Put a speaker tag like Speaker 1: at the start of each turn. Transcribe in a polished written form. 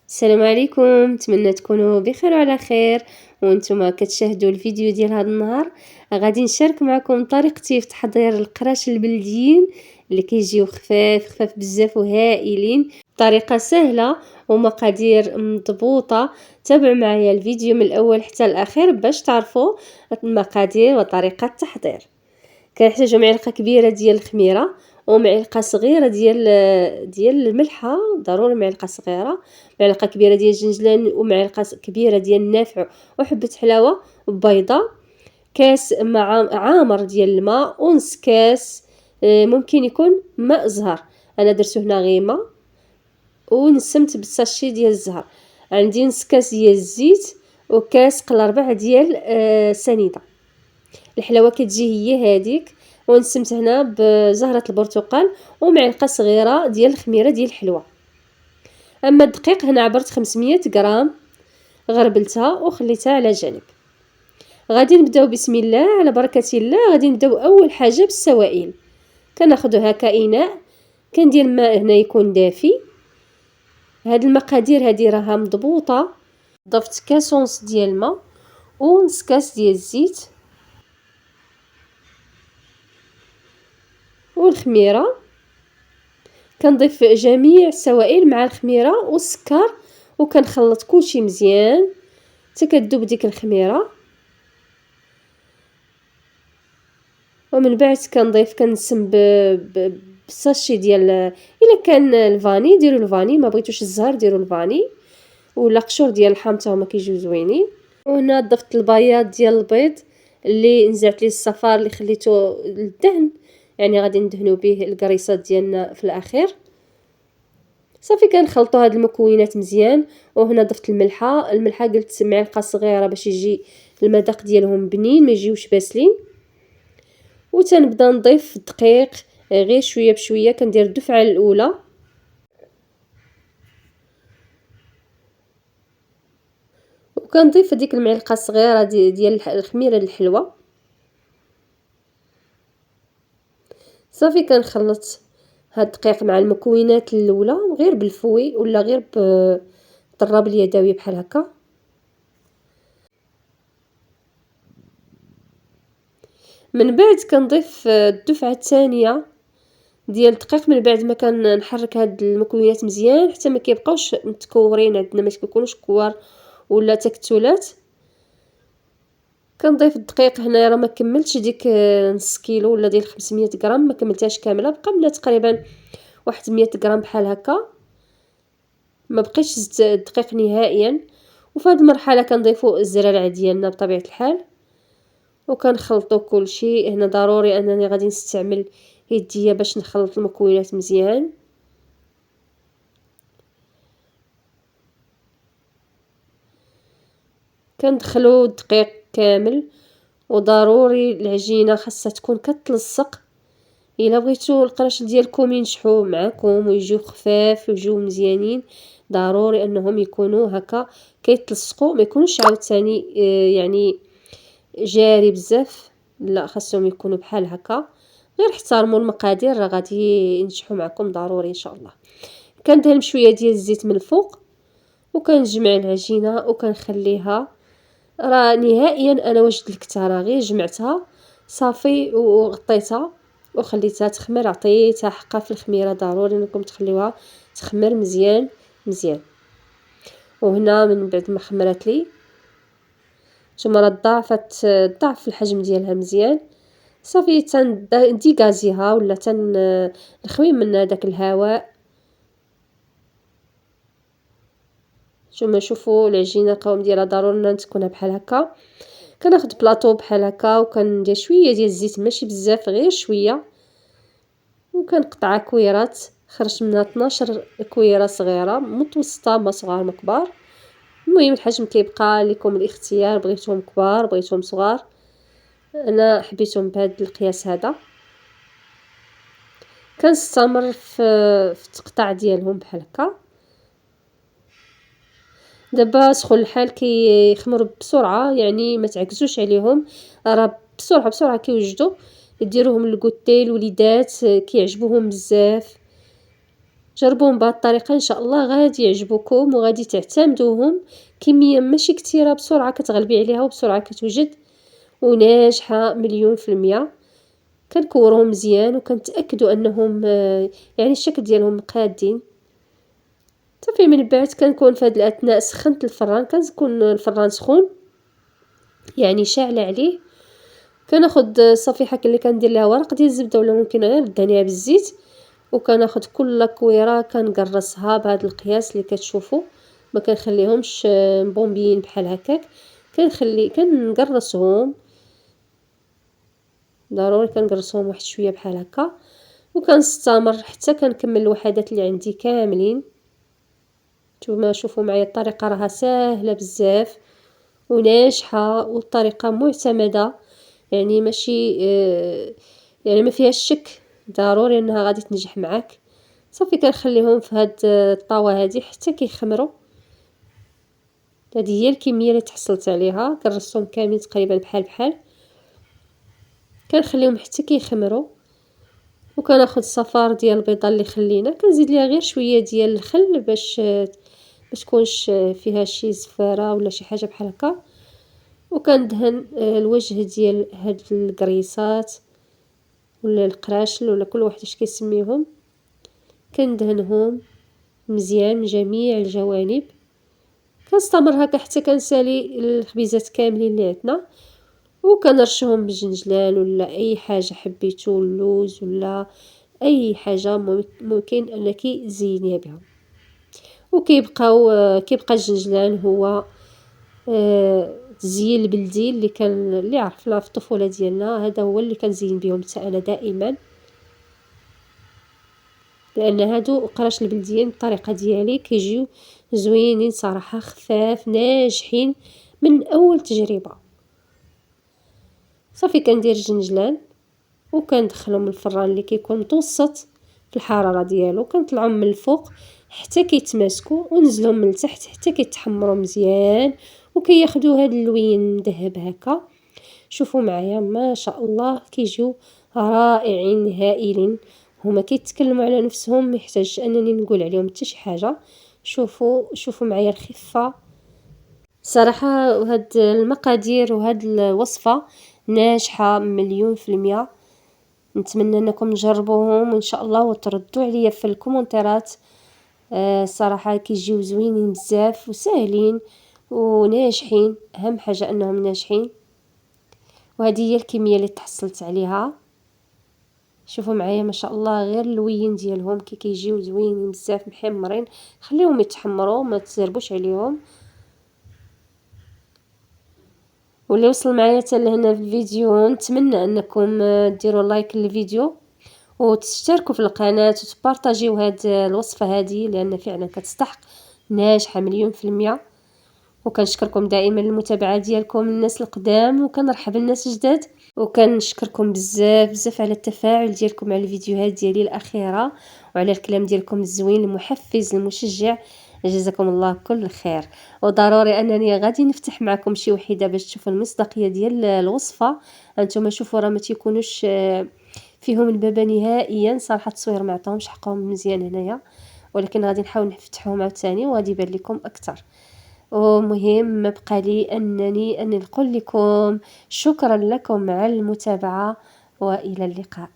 Speaker 1: السلام عليكم، نتمنى تكونوا بخير وعلى خير وانتم كتشاهدوا الفيديو ديال هذا النهار. غادي نشارك معكم طريقتي في تحضير القراش البلديين اللي كيجيو خفاف بزاف وهائلين، طريقه سهله ومقادير مضبوطه. تابعوا معايا الفيديو من الاول حتى الاخير باش تعرفوا المقادير وطريقه التحضير. كنحتاجو معلقه كبيره ديال الخميره ومعلقه صغيره ديال الملحه، ضروري معلقه صغيره، معلقه كبيره ديال الجنجلان ومعلقه كبيره ديال النافع وحبه حلاوه وبيضه، كاس مع عامر ديال الماء ونص كاس ممكن يكون ماء زهر. انا درت هنا غير ماء ونسمت بالساشي ديال الزهر. عندي نص كاس ديال الزيت وكاس قل ربع ديال سنيده. الحلاوه كتجي هي هذيك، ونسمت هنا بزهره البرتقال ومعلقه صغيره ديال الخميره ديال الحلوه. اما الدقيق هنا عبرت 500 غرام، غربلتها وخليتها على جانب. غادي نبداو بسم الله على بركه الله. غادي نبداو اول حاجه بالسوائل. كناخذ هكا اناء كندير الماء هنا يكون دافي. هاد المقادير هذه راها مضبوطه. ضفت كاس ونص ديال الماء ونص كاس ديال الزيت والخميره. كنضيف جميع السوائل مع الخميره والسكر وكنخلط كلشي مزيان حتى كتذوب ديك الخميره. ومن بعد كنسم بالساشي ديال، الا كان الفاني ديروا الفاني، ما بغيتوش الزهر ديروا الفاني ولا قشور ديال الحامض هما كيجيو زوينين. وهنا ضفت البياض ديال البيض اللي نزعت ليه الصفار اللي خليته للدهن، يعني غادي ندهنوا به القريصات ديالنا في الاخير. صافي كنخلطوا هاد المكونات مزيان. وهنا ضفت الملحه قلت معلقه صغيره باش يجي المذاق ديالهم بنين ما يجيوش باسلين. وتنبدا نضيف الدقيق غير شويه بشويه، كندير الدفعه الاولى وكنضيف هذيك المعلقه الصغيره ديال الخميره الحلوه. صافي كنخلط هاد الدقيق مع المكونات الاولى غير بالفوي ولا غير بالضراب اليدوي بحال هكا. من بعد كنضيف الدفعه الثانيه ديال الدقيق من بعد ما كنحرك هاد المكونات مزيان حتى ما كيبقاوش متكورين عندنا، ما كيكونوش كوار ولا تكتلات. كنضيف الدقيق هنا راه ما كملتش ديك نص كيلو ولا ديال 500 غرام، ما كملتهاش كامله، بقى لنا تقريبا واحد 100 غرام بحال هكا، ما بقيتش زدت الدقيق نهائيا. وفي هذه المرحله كنضيفوا الزرارع ديالنا بطبيعه الحال وكنخلطوا كل شيء. هنا ضروري انني غادي نستعمل يديا باش نخلط المكونات مزيان. كندخلوا الدقيق كامل، وضروري العجينه خاصها تكون كتلصق. الا بغيتوا القرش ديالكم ينجحوا معكم ويجيو خفاف ويجيو مزيانين، ضروري انهم يكونوا هكا كيتلصقوا، ما يكونوش عاوتاني يعني جاري بزاف، لا خاصهم يكونوا بحال هكا. غير احترموا المقادير راه غادي ينجحوا معكم ضروري ان شاء الله. كندهن شويه ديال الزيت من الفوق وكنجمع العجينه وكنخليها. راه نهائيا انا واش دلكتها، راه غير جمعتها صافي وغطيتها وخليتها تخمر، عطيتها حقها في الخميره. ضروري انكم تخليوها تخمر مزيان مزيان. وهنا من بعد ما خمرت لي نتوما راه ضاعف الحجم ديالها مزيان. صافي تنديكازيها ولا نخوي من داك الهواء. نتوما شوفوا العجينه القوام ديالها ضروري تكون بحال هكا. كناخذ بلاطو بحال هكا وكندير شويه ديال الزيت، ماشي بزاف غير شويه، وكنقطع كويرات. خرجت منها 12 كويره صغيره متوسطه، ما صغار ما كبار. المهم الحجم كيبقى لكم الاختيار، بغيتهم كبار بغيتهم صغار، انا حبيتهم بهذا القياس هذا. كنستمر في التقطاع ديالهم بحال هكا. دابا سخن الحال كيخمروا بسرعه، يعني ما تعكزوش عليهم، راه بسرعه كيوجدوا. ديروهم للكوتي الوليدات كيعجبوهم بزاف. جربوهم بهاد الطريقة إن شاء الله غادي يعجبوكم وغادي تعتمدوهم. كمية ماشي كتيرة، بسرعة كتغلبي عليها وبسرعة كتوجد وناجحة 100%. كنكوروهم مزيان وكنتأكدوا أنهم يعني الشكل ديالهم قادين. صافي من بعد كنكون في هاد الأثناء سخنت الفران، كنكون الفران سخون يعني شاعلة عليه. كناخد الصفيحة اللي كندير لها ورق ديال الزبدة ولا ممكن غير دهنيها بالزيت، وكناخد كل كويرة كنقرصها بهذا القياس اللي كتشوفوا، ما كنخليهمش مبومبيين بحال هكاك. كنقرصهم ضروري، كنقرصهم واحد شويه بحال هكا، وكنستمر حتى كنكمل الوحدات اللي عندي كاملين. نتوما شوفوا معايا الطريقه راها ساهله بزاف وناجحه، والطريقه معتمده يعني ماشي يعني ما فيهاش شك، ضروري انها غادي تنجح معاك. صافي كنخليهم في هاد الطاوه هذه حتى كيخمروا. هذه هي الكميه اللي تحصلت عليها، كنرصهم كاملين تقريبا بحال كنخليهم حتى كيخمروا. وكناخد صفار ديال البيضه اللي خلينا، كنزيد ليها غير شويه ديال الخل باش تكونش فيها شي زفاره ولا شي حاجه بحال هكا. وكندهن الوجه ديال هاد القريصات ولا القراشل ولا كل واحد اش كيسميهم، كندهنهم مزيان من جميع الجوانب. كنستمر هكا حتى كنسالي الخبيزات كاملين اللي عندنا، وكنرشهم بالجنجلان ولا اي حاجه حبيتو، اللوز ولا اي حاجه ممكن انك تزينيها بها. كيبقى الجنجلان هو التزيين البلدي اللي عرفناه في الطفوله ديالنا، هذا هو اللي كنزين بهم حتى انا دائما، لان هادو قراش البلديين بالطريقه ديالي كيجيو زوينين صراحه، خفاف ناجحين من اول تجربه. صافي كندير الجنجلان وكندخلهم الفران اللي كيكون متوسط في الحراره ديالو، كنطلعهم من الفوق حتى كيتماسكوا ونزلهم من التحت حتى كيتحمروا مزيان وكياخذوا هذا اللوين ذهب هكا. شوفوا معايا ما شاء الله كيجيو رائعين هائلين، هما كيتكلموا على نفسهم، ما يحتاجش انني نقول عليهم حتى شي حاجه. شوفوا معايا الخفه صراحه، وهاد المقادير وهاد الوصفه ناجحه 100%. نتمنى انكم تجربوهم وان شاء الله وتردوا عليا في الكومنتات. صراحه كيجيو زوينين بزاف وساهلين وناجحين، اهم حاجه انهم ناجحين. وهذه هي الكميه اللي تحصلت عليها. شوفوا معايا ما شاء الله غير اللوين ديالهم كيجيو زوينين بزاف محمرين. خليهم يتحمروا ما تزربوش عليهم. واللي وصل معايا حتى لهنا في الفيديو نتمنى انكم ديروا لايك للفيديو وتشتركوا في القناه وتبارطاجيو هاد الوصفه هذه، لان فعلا كتستحق، ناجحه 100%. وكنشكركم دائما المتابعه ديالكم الناس القدام، وكنرحب الناس الجداد، وكنشكركم بزاف على التفاعل ديالكم على الفيديوهات ديالي الاخيره وعلى الكلام ديالكم الزوين المحفز المشجع. جزاكم الله كل خير. وضروري انني غادي نفتح معكم شي وحده باش تشوفوا المصداقيه ديال الوصفه. هانتوما شوفوا راه ما تيكونوش فيهم البابا نهائيا، صراحه التصوير ما عطاهمش حقهم مزيان هنايا، ولكن غادي نحاول نفتحهم عاوتاني وغادي يبان لكم اكثر. ومهم ما بقى لي انني نقول لكم شكرا لكم على المتابعه، والى اللقاء.